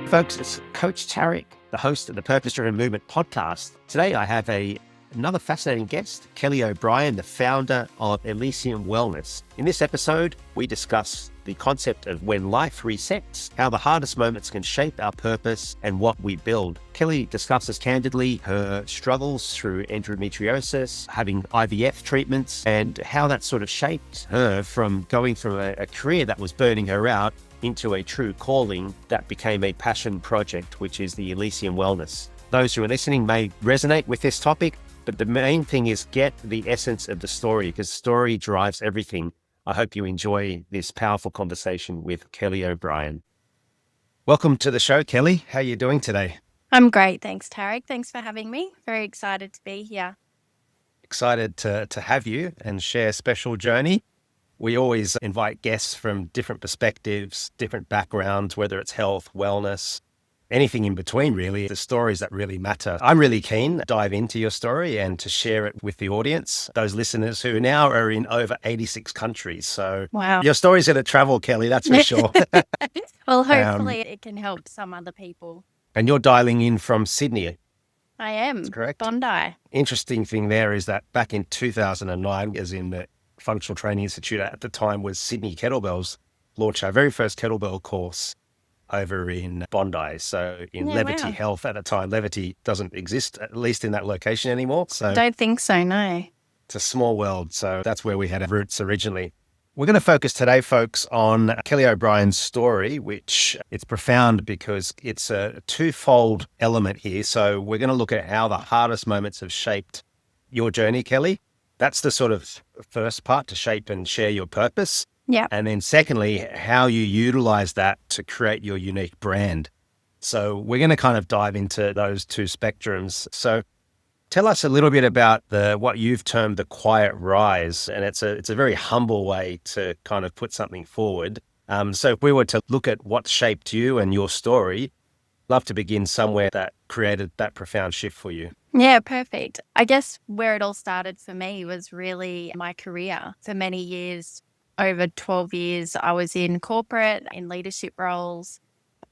Folks, it's Coach Tarek, the host of the Purpose Driven Movement podcast. Today I have another fascinating guest, Kelly O'Brien, the founder of Elysium Wellness. In this episode, we discuss the concept of when life resets, how the hardest moments can shape our purpose and what we build. Kelly discusses candidly her struggles through endometriosis, having IVF treatments, and how that sort of shaped her from going from a career that was burning her out into a true calling that became a passion project, which is the Elysium Wellness. Those who are listening may resonate with this topic, but the main thing is get the essence of the story, because story drives everything. I hope you enjoy this powerful conversation with Kelly O'Brien. Welcome to the show, Kelly. How are you doing today? I'm great. Thanks, Tarek. Thanks for having me. Very excited to be here. Excited to have you and share a special journey. We always invite guests from different perspectives, different backgrounds, whether it's health, wellness, anything in between, really, the stories that really matter. I'm really keen to dive into your story and to share it with the audience, those listeners who now are in over 86 countries. So Wow. Your story's going to travel, Kelly, that's for sure. Well, hopefully it can help some other people. And you're dialing in from Sydney. I am. That's correct. Bondi. Interesting thing there is that back in 2009, as in the Functional Training Institute at the time was Sydney Kettlebells, launched our very first kettlebell course over in Bondi. So in Levity Health at the time, Levity doesn't exist, at least in that location anymore. So I don't think so, no. It's a small world. So that's where we had our roots originally. We're going to focus today, folks, on Kelly O'Brien's story, which it's profound because it's a twofold element here. So we're going to look at how the hardest moments have shaped your journey, Kelly. That's the sort of first part, to shape and share your purpose. Yeah. And then secondly, how you utilize that to create your unique brand. So we're going to kind of dive into those two spectrums. So tell us a little bit about what you've termed the quiet rise. And it's a very humble way to kind of put something forward. So if we were to look at what shaped you and your story, love to begin somewhere that created that profound shift for you. Yeah, perfect. I guess where it all started for me was really my career. For many years, over 12 years, I was in corporate, in leadership roles,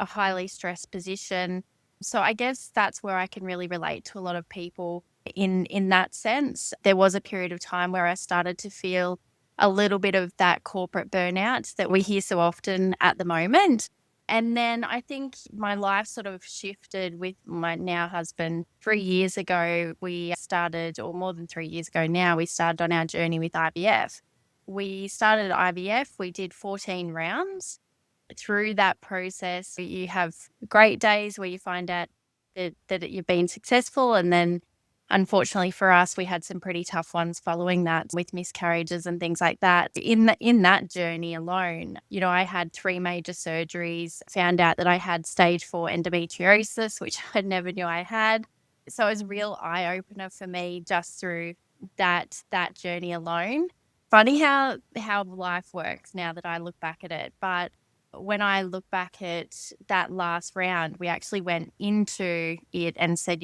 a highly stressed position. So I guess that's where I can really relate to a lot of people in that sense. There was a period of time where I started to feel a little bit of that corporate burnout that we hear so often at the moment. And then I think my life sort of shifted with my now husband. 3 years ago, we started, or more than 3 years ago now, we started on our journey with IVF. We started IVF, we did 14 rounds. Through that process, you have great days where you find out that you've been successful, and then unfortunately for us, we had some pretty tough ones following that with miscarriages and things like that. In that journey alone, I had 3 major surgeries, found out that I had stage 4 endometriosis, which I never knew I had. So it was a real eye-opener for me just through that journey alone. Funny how life works now that I look back at it. But when I look back at that last round, we actually went into it and said,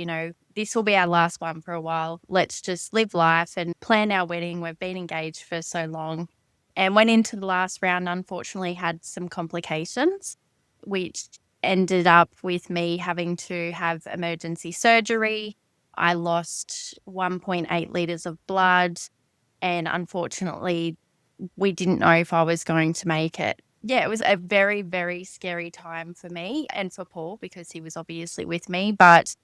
this will be our last one for a while. Let's just live life and plan our wedding. We've been engaged for so long. And went into the last round, unfortunately had some complications, which ended up with me having to have emergency surgery. I lost 1.8 litres of blood. And unfortunately, we didn't know if I was going to make it. Yeah, it was a very, very scary time for me and for Paul, because he was obviously with me. But,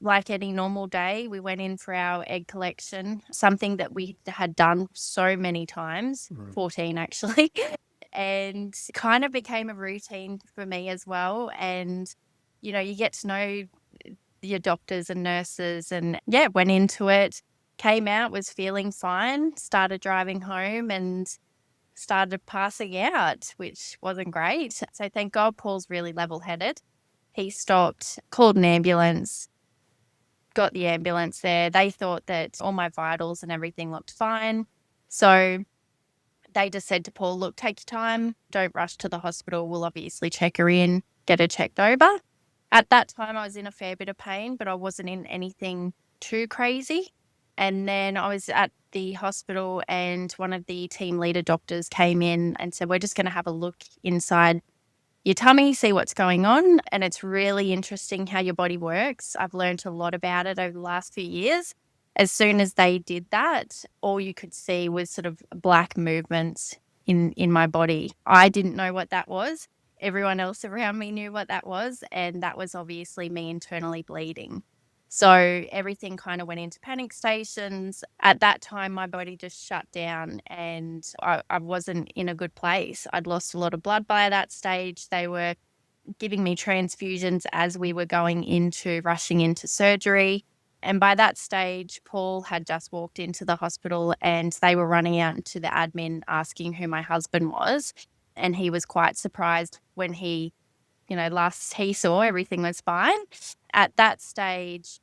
like any normal day, we went in for our egg collection, something that we had done so many times, 14 actually, and kind of became a routine for me as well. And, you get to know your doctors and nurses, and went into it, came out, was feeling fine, started driving home and started passing out, which wasn't great. So thank God Paul's really level-headed. He stopped, called an ambulance, got the ambulance there. They thought that all my vitals and everything looked fine. So they just said to Paul, look, take your time. Don't rush to the hospital. We'll obviously check her in, get her checked over. At that time, I was in a fair bit of pain, but I wasn't in anything too crazy. And then I was at the hospital and one of the team leader doctors came in and said, we're just going to have a look inside your tummy, see what's going on. And it's really interesting how your body works. I've learned a lot about it over the last few years. As soon as they did that, all you could see was sort of black movements in my body. I didn't know what that was. Everyone else around me knew what that was, and that was obviously me internally bleeding. So everything kind of went into panic stations. At that time, my body just shut down and I wasn't in a good place. I'd lost a lot of blood by that stage. They were giving me transfusions as we were rushing into surgery. And by that stage, Paul had just walked into the hospital and they were running out into the admin asking who my husband was. And he was quite surprised when last he saw everything was fine. At that stage,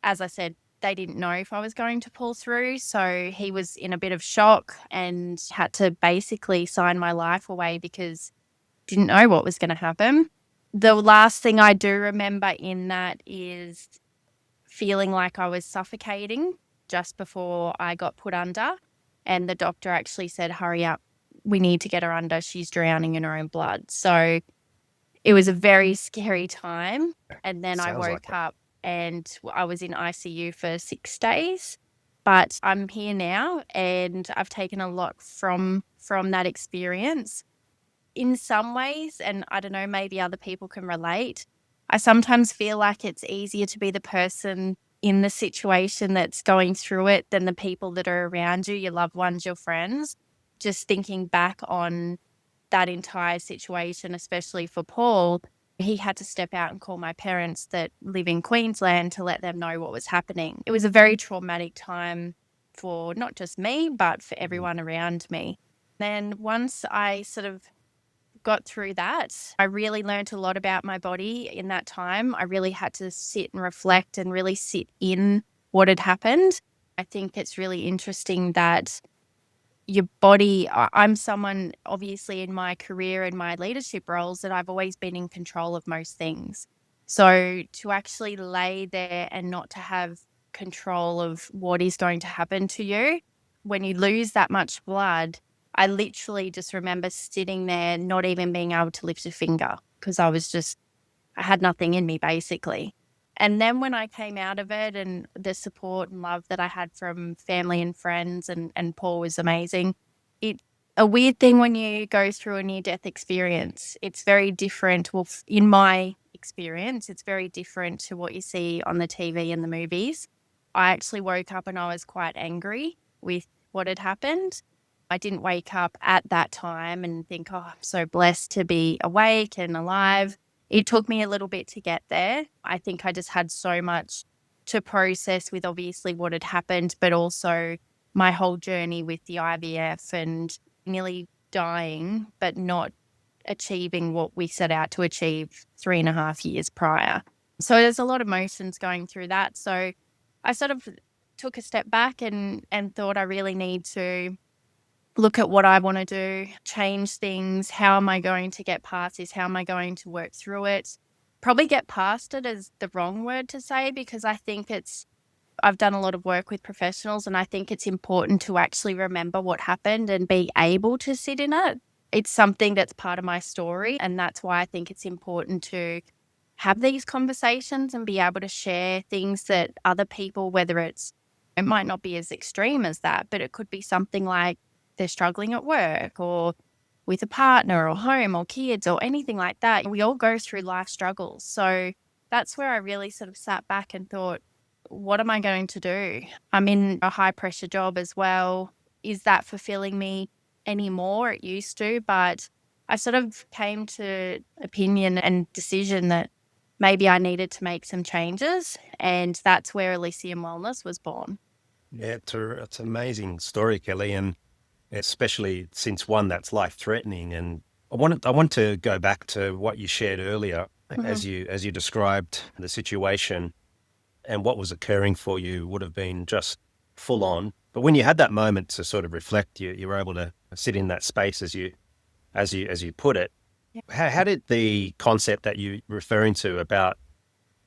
as I said, they didn't know if I was going to pull through. So he was in a bit of shock and had to basically sign my life away because didn't know what was going to happen. The last thing I do remember in that is feeling like I was suffocating just before I got put under. And the doctor actually said, hurry up, we need to get her under. She's drowning in her own blood. So it was a very scary time. And then I Sounds like woke it. up and I was in ICU for 6 days. But I'm here now and I've taken a lot from that experience. In some ways, and I don't know, maybe other people can relate, I sometimes feel like it's easier to be the person in the situation that's going through it than the people that are around you, your loved ones, your friends. Just thinking back on that entire situation, especially for Paul, he had to step out and call my parents that live in Queensland to let them know what was happening. It was a very traumatic time for not just me, but for everyone around me. Then once I sort of got through that, I really learned a lot about my body in that time. I really had to sit and reflect and really sit in what had happened. I think it's really interesting that your body, I'm someone obviously in my career and my leadership roles that I've always been in control of most things. So to actually lay there and not to have control of what is going to happen to you when you lose that much blood, I literally just remember sitting there, not even being able to lift a finger because I had nothing in me basically. And then when I came out of it and the support and love that I had from family and friends and Paul was amazing. A weird thing when you go through a near-death experience, it's very different. Well, in my experience, it's very different to what you see on the TV and the movies. I actually woke up and I was quite angry with what had happened. I didn't wake up at that time and think, oh, I'm so blessed to be awake and alive. It took me a little bit to get there. I think I just had so much to process with obviously what had happened, but also my whole journey with the IVF and nearly dying, but not achieving what we set out to achieve 3.5 years prior. So there's a lot of emotions going through that. So I sort of took a step back and thought I really need to look at what I want to do, change things. How am I going to get past this? How am I going to work through it? Probably get past it is the wrong word to say because I think I've done a lot of work with professionals and I think it's important to actually remember what happened and be able to sit in it. It's something that's part of my story and that's why I think it's important to have these conversations and be able to share things that other people, it might not be as extreme as that, but it could be something like they're struggling at work or with a partner or home or kids or anything like that. We all go through life struggles. So that's where I really sort of sat back and thought, what am I going to do? I'm in a high pressure job as well. Is that fulfilling me anymore? It used to, but I sort of came to opinion and decision that maybe I needed to make some changes. And that's where Elysium Wellness was born. Yeah, it's an amazing story, Kelly, and especially since one that's life-threatening. And I want to go back to what you shared earlier Mhm. as you described the situation and what was occurring for you would have been just full on. But when you had that moment to sort of reflect, you were able to sit in that space as you put it. Yeah. How did the concept that you referring to about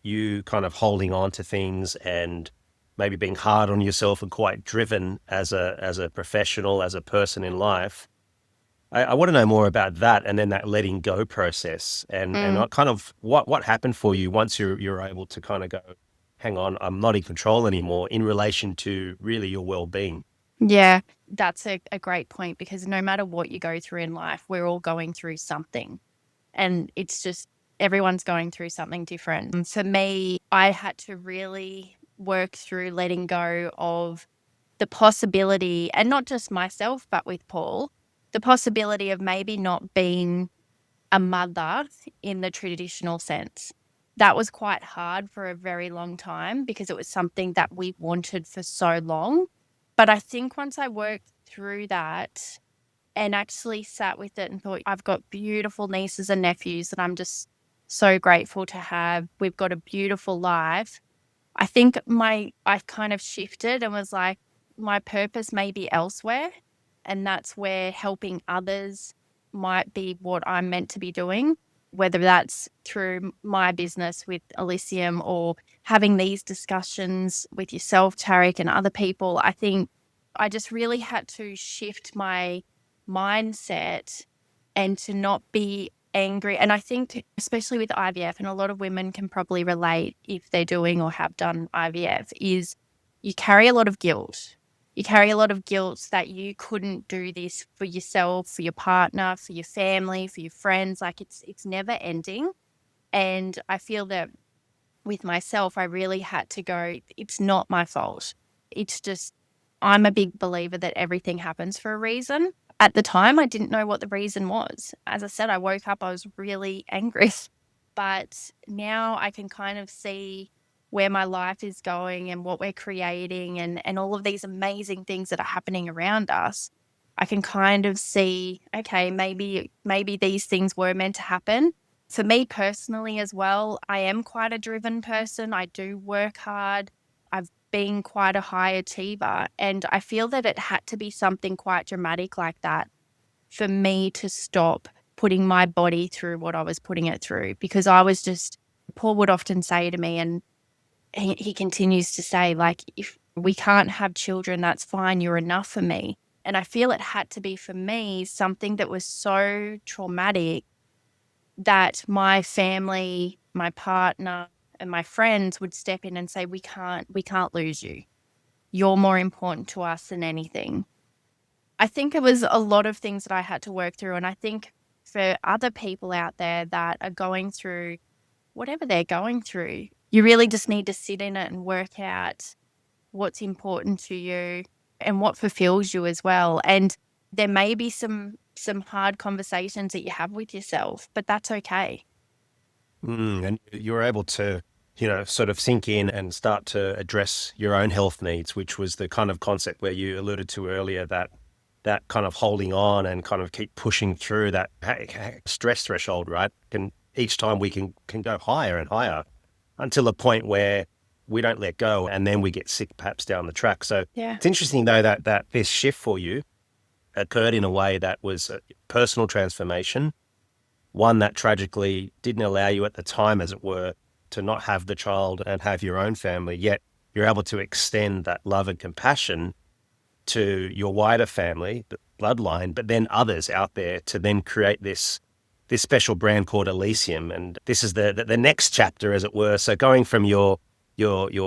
you kind of holding on to things and maybe being hard on yourself and quite driven as a professional, as a person in life, I want to know more about that, and then that letting go process, and Mm, kind of what happened for you once you're able to kind of go, hang on, I'm not in control anymore in relation to really your well-being. yeah, that's a great point because no matter what you go through in life, we're all going through something. And it's just everyone's going through something different. And for me, I had to really work through letting go of the possibility, and not just myself, but with Paul, the possibility of maybe not being a mother in the traditional sense. That was quite hard for a very long time because it was something that we wanted for so long. But I think once I worked through that and actually sat with it and thought, I've got beautiful nieces and nephews that I'm just so grateful to have. We've got a beautiful life. I think I kind of shifted and was like, my purpose may be elsewhere. And that's where helping others might be what I'm meant to be doing, whether that's through my business with Elysium or having these discussions with yourself, Tarek, and other people. I think I just really had to shift my mindset and to not be angry. And I think, especially with IVF, and a lot of women can probably relate if they're doing or have done IVF, is you carry a lot of guilt. You carry a lot of guilt that you couldn't do this for yourself, for your partner, for your family, for your friends. Like it's never ending. And I feel that with myself, I really had to go, it's not my fault. It's just, I'm a big believer that everything happens for a reason. At the time, I didn't know what the reason was. As I said, I woke up, I was really angry. But now I can kind of see where my life is going and what we're creating and all of these amazing things that are happening around us. I can kind of see, okay, maybe these things were meant to happen. For me personally as well, I am quite a driven person. I do work hard. I've been quite a high achiever. And I feel that it had to be something quite dramatic like that for me to stop putting my body through what I was putting it through. Because I was just, Paul would often say to me, and he continues to say, like, if we can't have children, that's fine. You're enough for me. And I feel it had to be for me something that was so traumatic that my family, my partner, and my friends would step in and say, we can't lose you. You're more important to us than anything. I think it was a lot of things that I had to work through. And I think for other people out there that are going through whatever they're going through, you really just need to sit in it and work out what's important to you and what fulfills you as well. And there may be some hard conversations that you have with yourself, but that's okay. And you're able to, sort of sink in and start to address your own health needs, which was the kind of concept where you alluded to earlier, that kind of holding on and kind of keep pushing through that stress threshold, right? And each time we can go higher and higher until a point where we don't let go and then we get sick perhaps down the track. So Yeah. it's interesting though that this shift for you occurred in a way that was a personal transformation, one that tragically didn't allow you at the time, as it were, to not have the child and have your own family, yet you're able to extend that love and compassion to your wider family, the bloodline, but then others out there to then create this special brand called Elysium. And this is the next chapter, as it were. So going from your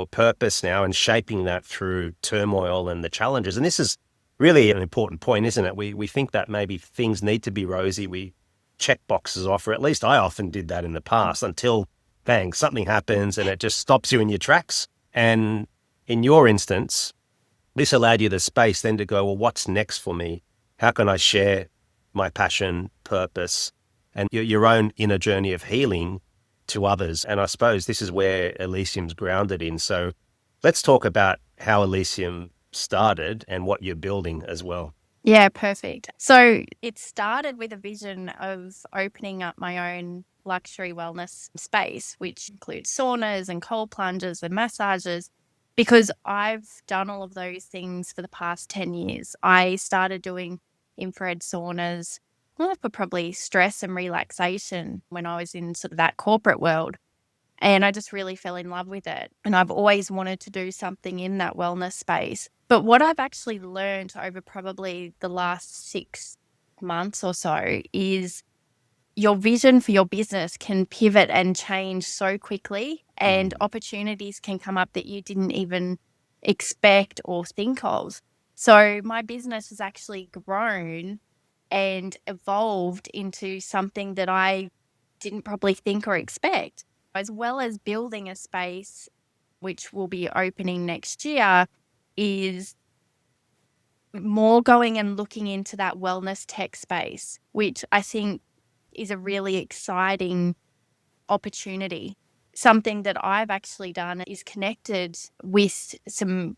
purpose now and shaping that through turmoil and the challenges. And this is really an important point, isn't it? We think that maybe things need to be rosy. We check boxes off, or at least I often did that in the past until bang, something happens and it just stops you in your tracks. And in your instance, this allowed you the space then to go, well, what's next for me? How can I share my passion, purpose, and your own inner journey of healing to others? And I suppose this is where Elysium's grounded in. So let's talk about how Elysium started and what you're building as well. Yeah, perfect. So it started with a vision of opening up my own luxury wellness space, which includes saunas and cold plunges and massages, because I've done all of those things for the past 10 years. I started doing infrared saunas for probably stress and relaxation when I was in sort of that corporate world. And I just really fell in love with it. And I've always wanted to do something in that wellness space. But what I've actually learned over probably the last 12 months or so is your vision for your business can pivot and change so quickly, and opportunities can come up that you didn't even expect or think of. So my business has actually grown and evolved into something that I didn't probably think or expect, as well as building a space which will be opening next year, is more going and looking into that wellness tech space, which I think is a really exciting opportunity. Something that I've actually done is connected with some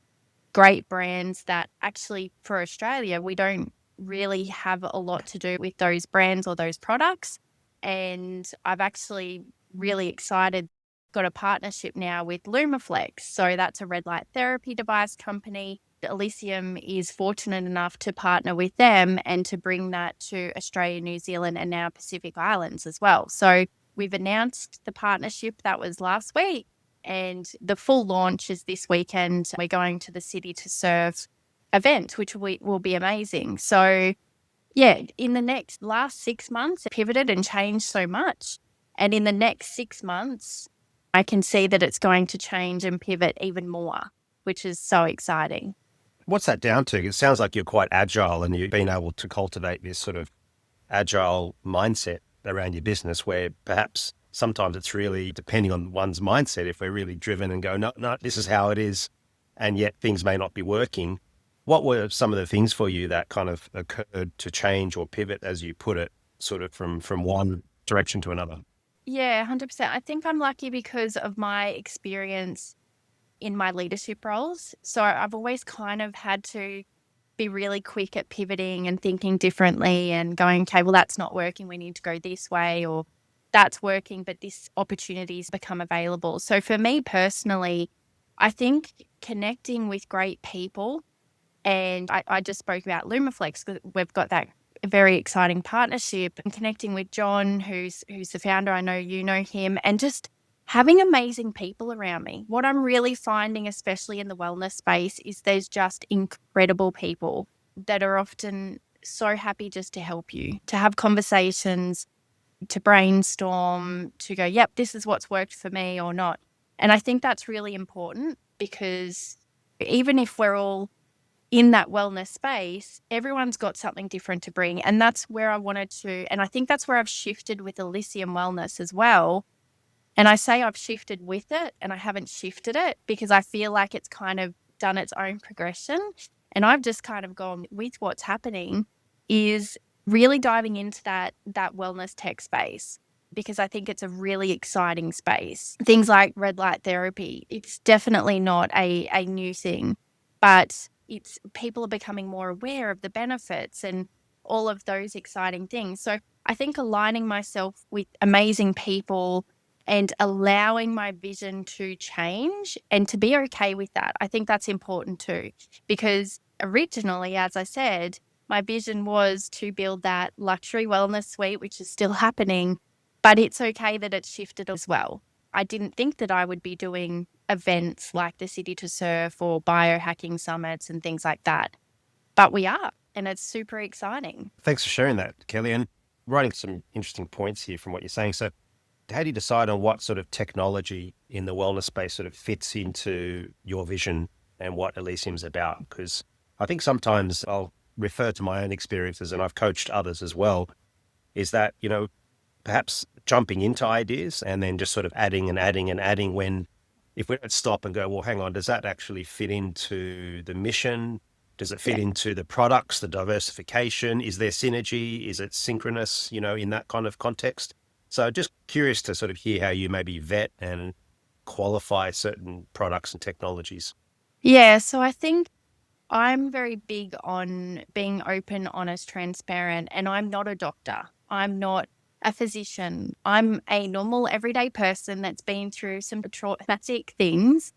great brands that actually, for Australia, we don't really have a lot to do with those brands or those products. And I've actually really excited, got a partnership now with Lumaflex. So that's a red light therapy device company. Elysium is fortunate enough to partner with them and to bring that to Australia, New Zealand, and now Pacific Islands as well. So we've announced the partnership, that was last week, and the full launch is this weekend. We're going to the City to Serve event, which will be amazing. So yeah, in the last 6 months, it pivoted and changed so much. And in the next 6 months, I can see that it's going to change and pivot even more, which is so exciting. What's that down to? It sounds like you're quite agile and you've been able to cultivate this sort of agile mindset around your business where perhaps sometimes it's really depending on one's mindset. If we're really driven and go, no, this is how it is, and yet things may not be working. What were some of the things for you that kind of occurred to change or pivot, as you put it, sort of from one direction to another? Yeah, 100%. I think I'm lucky because of my experience in my leadership roles. So I've always kind of had to be really quick at pivoting and thinking differently and going, okay, well, that's not working. We need to go this way, or that's working, but this opportunity's become available. So for me personally, I think connecting with great people, and I just spoke about Lumaflex because we've got that very exciting partnership, and connecting with John, who's the founder. I know you know him, and just having amazing people around me. What I'm really finding, especially in the wellness space, is there's just incredible people that are often so happy just to help you, to have conversations, to brainstorm, to go, yep, this is what's worked for me or not. And I think that's really important because even if we're all in that wellness space, everyone's got something different to bring. And that's where I wanted to, and I think that's where I've shifted with Elysium Wellness as well. And I say I've shifted with it and I haven't shifted it because I feel like it's kind of done its own progression. And I've just kind of gone with what's happening is really diving into that wellness tech space because I think it's a really exciting space. Things like red light therapy, it's definitely not a new thing, but it's people are becoming more aware of the benefits and all of those exciting things. So I think aligning myself with amazing people and allowing my vision to change and to be okay with that. I think that's important too, because originally, as I said, my vision was to build that luxury wellness suite, which is still happening, but it's okay that it's shifted as well. I didn't think that I would be doing events like the City to Surf or biohacking summits and things like that, but we are, and it's super exciting. Thanks for sharing that, Kelly, and writing some interesting points here from what you're saying. So how do you decide on what sort of technology in the wellness space sort of fits into your vision and what Elysium's about? Because I think sometimes I'll refer to my own experiences, and I've coached others as well, is that, perhaps jumping into ideas and then just sort of adding and adding and adding when, if we don't stop and go, well, hang on, does that actually fit into the mission? Does it fit into the products, the diversification? Is there synergy? Is it synchronous, in that kind of context? So just curious to sort of hear how you maybe vet and qualify certain products and technologies. Yeah, so I think I'm very big on being open, honest, transparent, and I'm not a doctor. I'm not a physician. I'm a normal, everyday person that's been through some traumatic things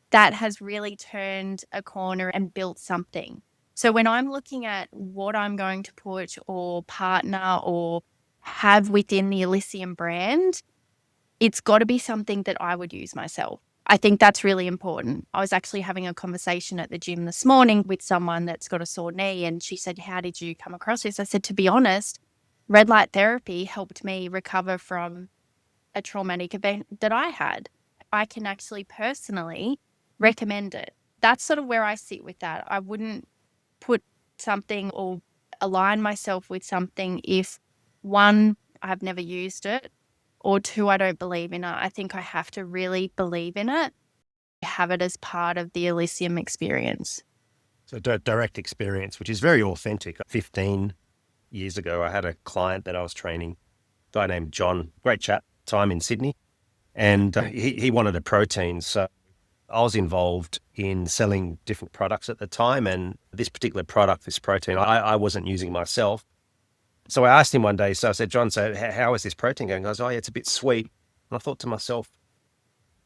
that has really turned a corner and built something. So when I'm looking at what I'm going to put or partner or have within the Elysium brand, it's got to be something that I would use myself. I think that's really important. I was actually having a conversation at the gym this morning with someone that's got a sore knee, and she said, "How did you come across this?" I said, "To be honest, red light therapy helped me recover from a traumatic event that I had. I can actually personally recommend it." That's sort of where I sit with that. I wouldn't put something or align myself with something if, one, I've never used it, or two, I don't believe in it. I think I have to really believe in it, have it as part of the Elysium experience. So direct experience, which is very authentic. 15 years ago, I had a client that I was training, a guy named John, great chap, time in Sydney. And he wanted a protein. So I was involved in selling different products at the time. And this particular product, this protein, I wasn't using myself. So I asked him one day, so I said, "John, so how is this protein going?" He goes, "Oh, yeah, it's a bit sweet." And I thought to myself,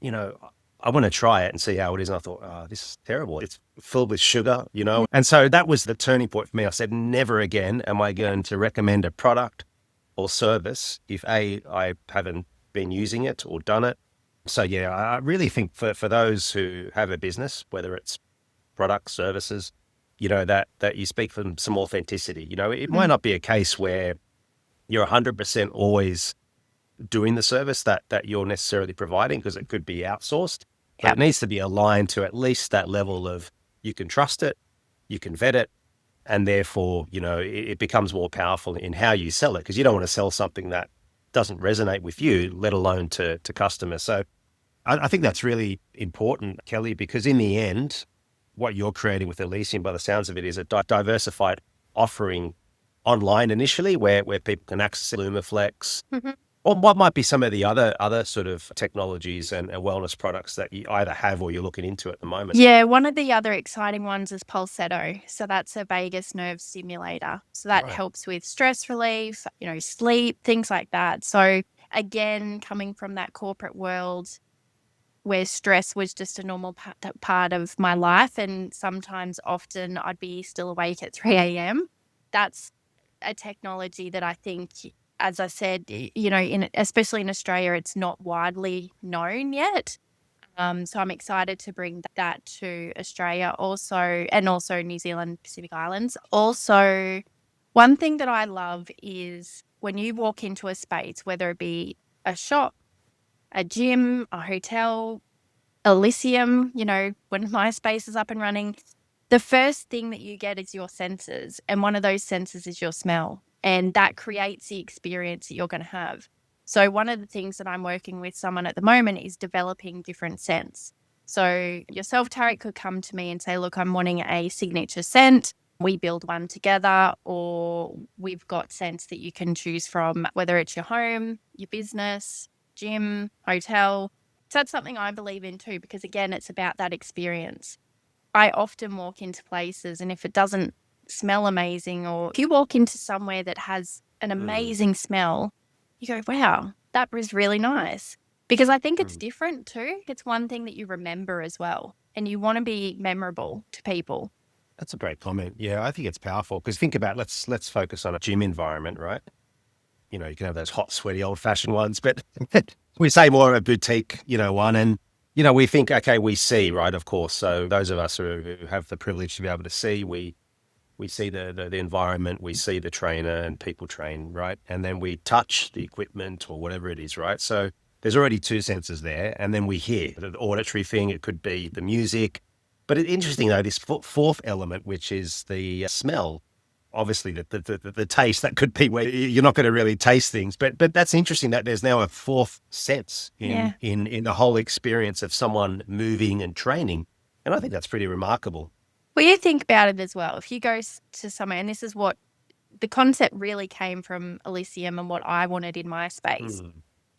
I want to try it and see how it is. And I thought, "Oh, this is terrible. It's filled with sugar. And so that was the turning point for me. I said, never again am I going to recommend a product or service if I haven't been using it or done it. So yeah, I really think for those who have a business, whether it's products, services, that you speak from some authenticity. It might not be a case where you're 100% always doing the service that you're necessarily providing, because it could be outsourced, but Yeah. it needs to be aligned to at least that level of you can trust it, you can vet it, and therefore, it becomes more powerful in how you sell it, because you don't want to sell something that doesn't resonate with you, let alone to customers. So I think that's really important, Kelly, because in the end, what you're creating with Elysium, by the sounds of it, is a diversified offering online initially where people can access Lumaflex, Mhm. or what might be some of the other sort of technologies and wellness products that you either have or you're looking into at the moment. Yeah, one of the other exciting ones is Pulsetto. So that's a vagus nerve stimulator. So that Right. helps with stress relief, sleep, things like that. So again, coming from that corporate world where stress was just a normal part of my life, and sometimes often I'd be still awake at 3 a.m. That's a technology that I think, as I said, especially in Australia, it's not widely known yet. So I'm excited to bring that to Australia also, and also New Zealand, Pacific Islands. Also, one thing that I love is when you walk into a space, whether it be a shop, a gym, a hotel, Elysium, when my space is up and running, the first thing that you get is your senses. And one of those senses is your smell. And that creates the experience that you're going to have. So one of the things that I'm working with someone at the moment is developing different scents. So yourself, Tarek, could come to me and say, "Look, I'm wanting a signature scent." We build one together, or we've got scents that you can choose from, whether it's your home, your business, gym, hotel. So that's something I believe in too, because again, it's about that experience. I often walk into places, and if it doesn't smell amazing, or if you walk into somewhere that has an amazing smell, you go, "Wow, that was really nice." Because I think it's different too. It's one thing that you remember as well, and you want to be memorable to people. That's a great comment. Yeah, I think it's powerful, because think about, let's focus on a gym environment, right? You can have those hot, sweaty, old-fashioned ones, but we say more of a boutique, one. And, we think, okay, we see, right, of course. So those of us who have the privilege to be able to see, we see the environment, we see the trainer and people train, right? And then we touch the equipment or whatever it is, right? So there's already two senses there. And then we hear the auditory thing. It could be the music. But it's interesting, though, this fourth element, which is the smell. Obviously, the taste, that could be where you're not going to really taste things. But that's interesting that there's now a fourth sense Yeah. in the whole experience of someone moving and training. And I think that's pretty remarkable. Well, you think about it as well. If you go to somewhere, and this is what the concept really came from Elysium and what I wanted in my space.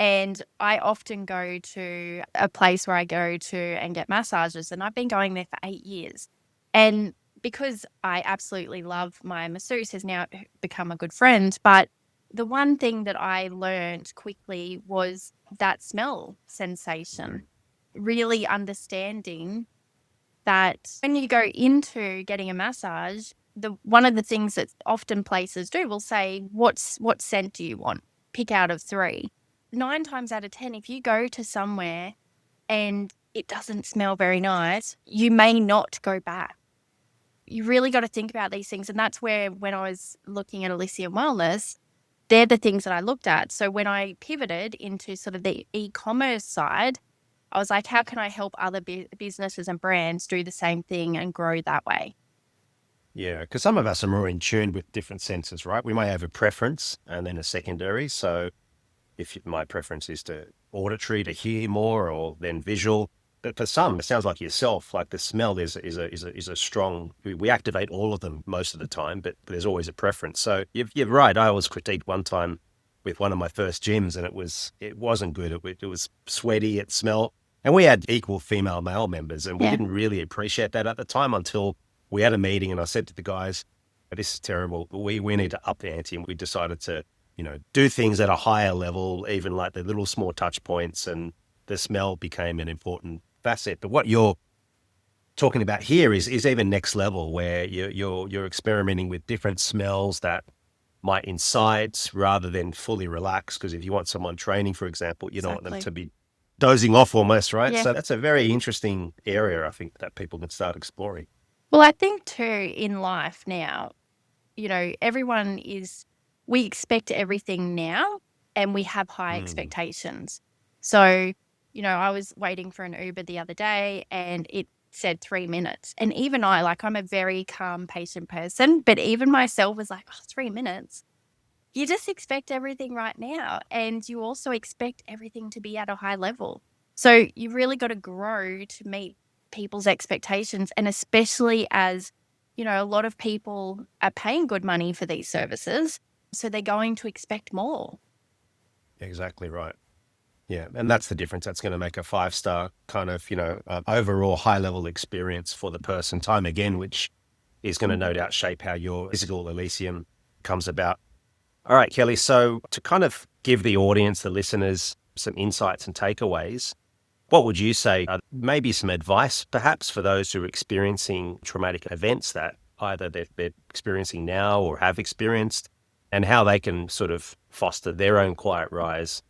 And I often go to a place where I go to and get massages, and I've been going there for 8 years. And because I absolutely love my masseuse, has now become a good friend. But the one thing that I learned quickly was that smell sensation, really understanding that when you go into getting a massage, one of the things that often places do will say, what scent do you want? Pick out of 3. 9 times out of 10, if you go to somewhere and it doesn't smell very nice, you may not go back. You really got to think about these things. And that's where, when I was looking at Elysium Wellness, they're the things that I looked at. So when I pivoted into sort of the e-commerce side, I was like, how can I help other businesses and brands do the same thing and grow that way? Yeah, because some of us are more in tune with different senses, right? We may have a preference and then a secondary. So my preference is to auditory, to hear more, or then visual. But for some, it sounds like yourself, like the smell is a strong. We activate all of them most of the time, but there's always a preference. So you're right. I was critiqued one time with one of my first gyms, and it wasn't good. It was sweaty. It smelled, and we had equal female male members, and we Yeah. didn't really appreciate that at the time until we had a meeting, and I said to the guys, "This is terrible. We need to up the ante," and we decided to do things at a higher level, even like the little small touch points, and the smell became an important facet. But what you're talking about here is even next level, where you're experimenting with different smells that might incite rather than fully relax. Because if you want someone training, for example, you don't want them Exactly. to be dozing off almost, right? Yeah. So that's a very interesting area, I think, that people can start exploring. Well, I think too, in life now, we expect everything now and we have high Mm. expectations. So, I was waiting for an Uber the other day and it said 3 minutes. And even I'm a very calm, patient person, but even myself was like, oh, 3 minutes. You just expect everything right now. And you also expect everything to be at a high level. So you really got to grow to meet people's expectations. And especially as, a lot of people are paying good money for these services. So they're going to expect more. Exactly right. Yeah, and that's the difference. That's going to make a 5-star kind of, overall high level experience for the person time again, which is going to no doubt shape how your physical Elysium comes about. All right, Kelly. So to kind of give the audience, the listeners, some insights and takeaways, what would you say are maybe some advice perhaps for those who are experiencing traumatic events that either they're experiencing now or have experienced, and how they can sort of foster their own quiet rise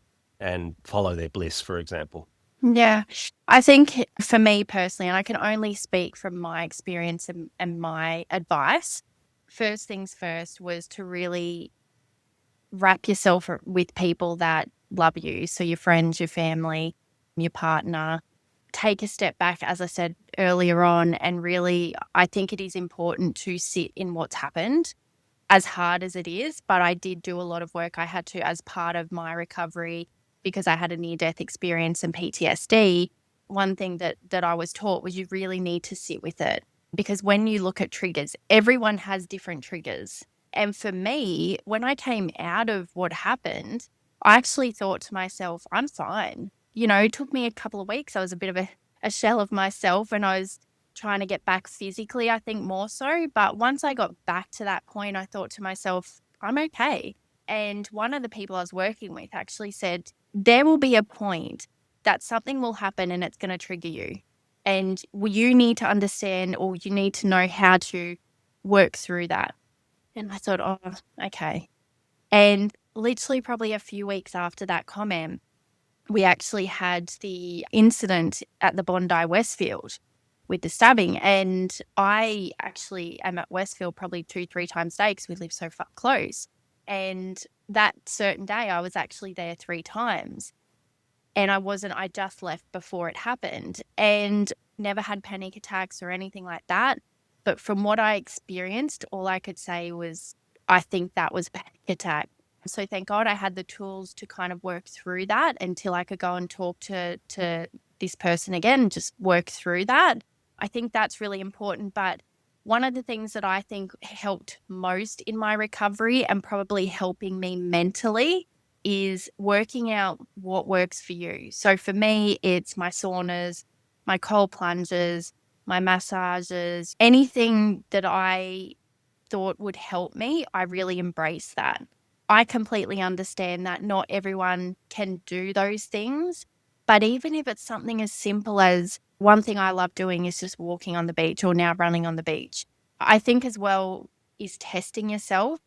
and follow their bliss, for example? Yeah. I think for me personally, and I can only speak from my experience and my advice, first things first was to really wrap yourself with people that love you. So your friends, your family, your partner. Take a step back, as I said earlier on, and really, I think it is important to sit in what's happened, as hard as it is. But I did do a lot of work. I had to, as part of my recovery, because I had a near-death experience and PTSD. One thing that I was taught was you really need to sit with it, because when you look at triggers, everyone has different triggers. And for me, when I came out of what happened, I actually thought to myself, I'm fine. It took me a couple of weeks. I was a bit of a shell of myself, and I was trying to get back physically, I think more so. But once I got back to that point, I thought to myself, I'm okay. And one of the people I was working with actually said, there will be a point that something will happen and it's going to trigger you. And you need to understand, or you need to know how to work through that. And I thought, oh, okay. And literally, probably a few weeks after that comment, we actually had the incident at the Bondi Westfield with the stabbing. And I actually am at Westfield probably 2-3 times a day because we live so far close. And that certain day, I was actually there 3 times. And I just left before it happened and never had panic attacks or anything like that. But from what I experienced, all I could say was, I think that was a panic attack. So thank God I had the tools to kind of work through that until I could go and talk to this person again, just work through that. I think that's really important. But one of the things that I think helped most in my recovery and probably helping me mentally is working out what works for you. So for me, it's my saunas, my cold plunges, my massages, anything that I thought would help me, I really embrace that. I completely understand that not everyone can do those things, but even if it's something as simple as, one thing I love doing is just walking on the beach, or now running on the beach. I think as well is testing yourself.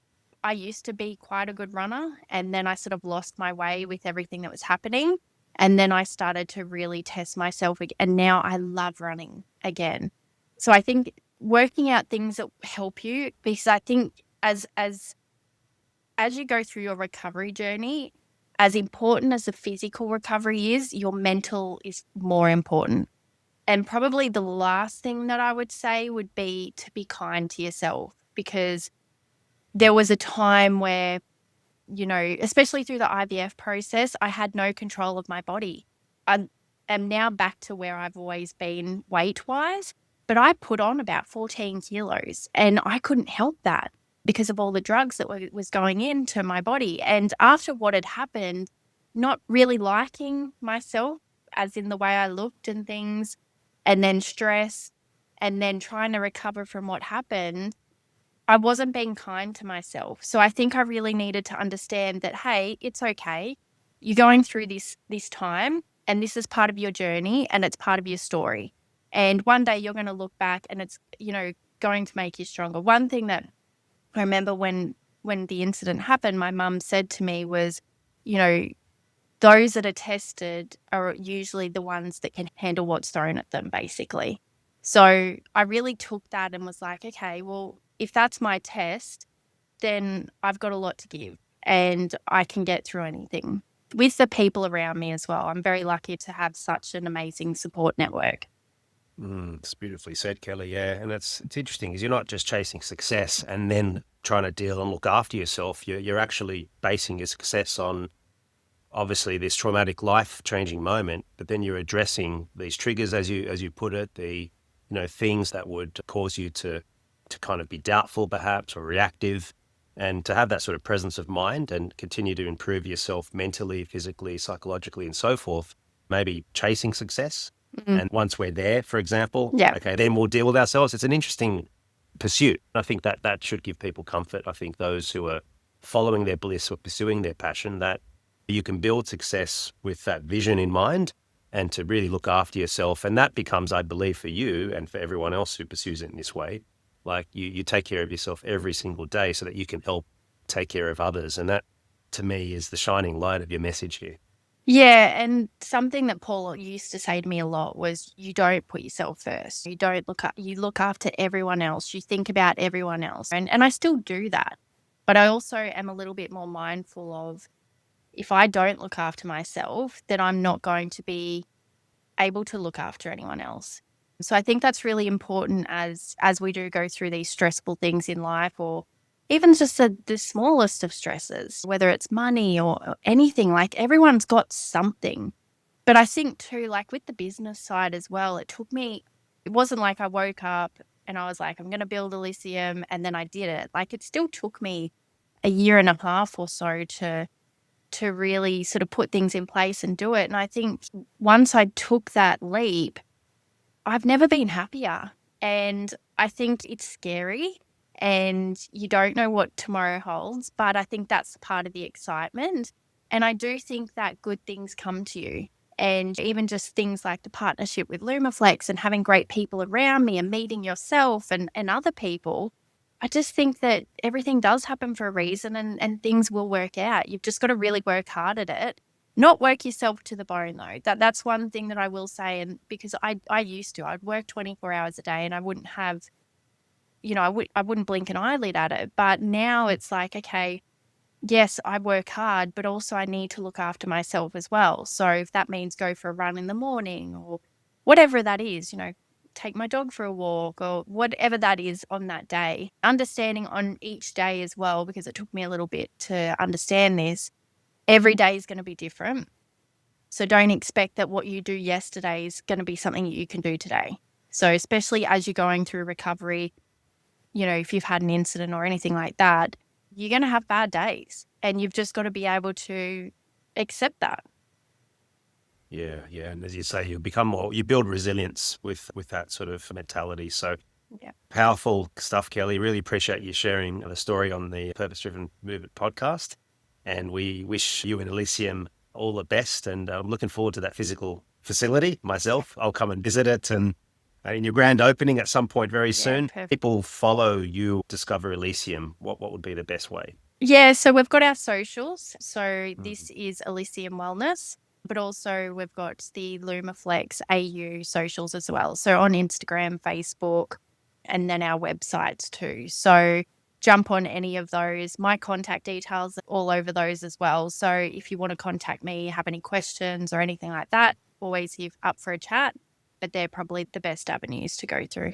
I used to be quite a good runner, and then I sort of lost my way with everything that was happening. And then I started to really test myself again. And now I love running again. So I think working out things that help you, because I think as you go through your recovery journey, as important as the physical recovery is, your mental is more important. And probably the last thing that I would say would be to be kind to yourself, because there was a time where, especially through the IVF process, I had no control of my body. I am now back to where I've always been weight-wise, but I put on about 14 kilos and I couldn't help that because of all the drugs that was going into my body. And after what had happened, not really liking myself, as in the way I looked and things, and then stress, and then trying to recover from what happened, I wasn't being kind to myself. So I think I really needed to understand that, hey, it's okay. You're going through this time, and this is part of your journey, and it's part of your story. And one day you're going to look back and it's, going to make you stronger. One thing that I remember when the incident happened, my mum said to me was, you know, those that are tested are usually the ones that can handle what's thrown at them, basically. So I really took that and was like, okay, well, if that's my test, then I've got a lot to give and I can get through anything with the people around me as well. I'm very lucky to have such an amazing support network. It's beautifully said, Kelly. Yeah. And it's interesting because you're not just chasing success and then trying to deal and look after yourself. You're actually basing your success on obviously this traumatic life-changing moment, but then you're addressing these triggers, as you put it, the things that would cause you to kind of be doubtful perhaps or reactive, and to have that sort of presence of mind and continue to improve yourself mentally, physically, psychologically, and so forth. Maybe chasing success. And once we're there, for example, Yeah. okay, then we'll deal with ourselves. It's an interesting pursuit. I think that should give people comfort. I think those who are following their bliss or pursuing their passion, that you can build success with that vision in mind and to really look after yourself. And that becomes, I believe, for you and for everyone else who pursues it in this way, like you take care of yourself every single day so that you can help take care of others. And that, to me, is the shining light of your message here. Yeah, and something that Paul used to say to me a lot was, you don't put yourself first. You don't you look after everyone else. You think about everyone else. And I still do that. But I also am a little bit more mindful of, if I don't look after myself, then I'm not going to be able to look after anyone else. So I think that's really important as we do go through these stressful things in life, or even just the smallest of stresses, whether it's money or anything. Like, everyone's got something. But I think too, like with the business side as well, it wasn't like I woke up and I was like, I'm going to build Elysium and then I did it. Like, it still took me a year and a half or so to really sort of put things in place and do it. And I think once I took that leap, I've never been happier. And I think it's scary and you don't know what tomorrow holds, but I think that's part of the excitement. And I do think that good things come to you. And even just things like the partnership with Lumaflex and having great people around me and meeting yourself and other people, I just think that everything does happen for a reason, and things will work out. You've just got to really work hard at it. Not work yourself to the bone, though. That's one thing that I will say. And because I used to, I'd work 24 hours a day and I wouldn't have, I wouldn't blink an eyelid at it. But now it's like, okay, yes, I work hard, but also I need to look after myself as well. So if that means go for a run in the morning or whatever that is, take my dog for a walk or whatever that is on that day, understanding on each day as well, because it took me a little bit to understand this. Every day is going to be different. So don't expect that what you do yesterday is going to be something you can do today. So especially as you're going through recovery, if you've had an incident or anything like that, you're going to have bad days and you've just got to be able to accept that. Yeah. And as you say, you build resilience with that sort of mentality. So Yeah. Powerful stuff, Kelly. Really appreciate you sharing the story on the Purpose Driven Movement podcast. And we wish you and Elysium all the best. And I'm looking forward to that physical facility myself. I'll come and visit it, and in your grand opening at some point very soon. Perfect. People follow you, discover Elysium. What would be the best way? Yeah, so we've got our socials. So this is Elysium Wellness. But also we've got the Lumaflex AU socials as well. So on Instagram, Facebook, and then our websites too. So jump on any of those. My contact details are all over those as well. So if you want to contact me, have any questions or anything like that, always here up for a chat. But they're probably the best avenues to go through.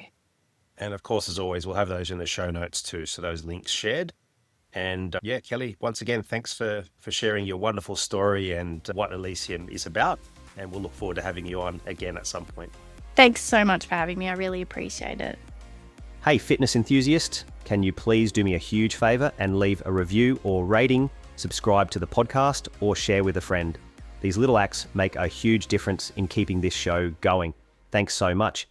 And of course, as always, we'll have those in the show notes too. So those links shared. And yeah, Kelly, once again, thanks for sharing your wonderful story and what Elysium is about. And we'll look forward to having you on again at some point. Thanks so much for having me. I really appreciate it. Hey, fitness enthusiast, can you please do me a huge favor and leave a review or rating, subscribe to the podcast, or share with a friend? These little acts make a huge difference in keeping this show going. Thanks so much.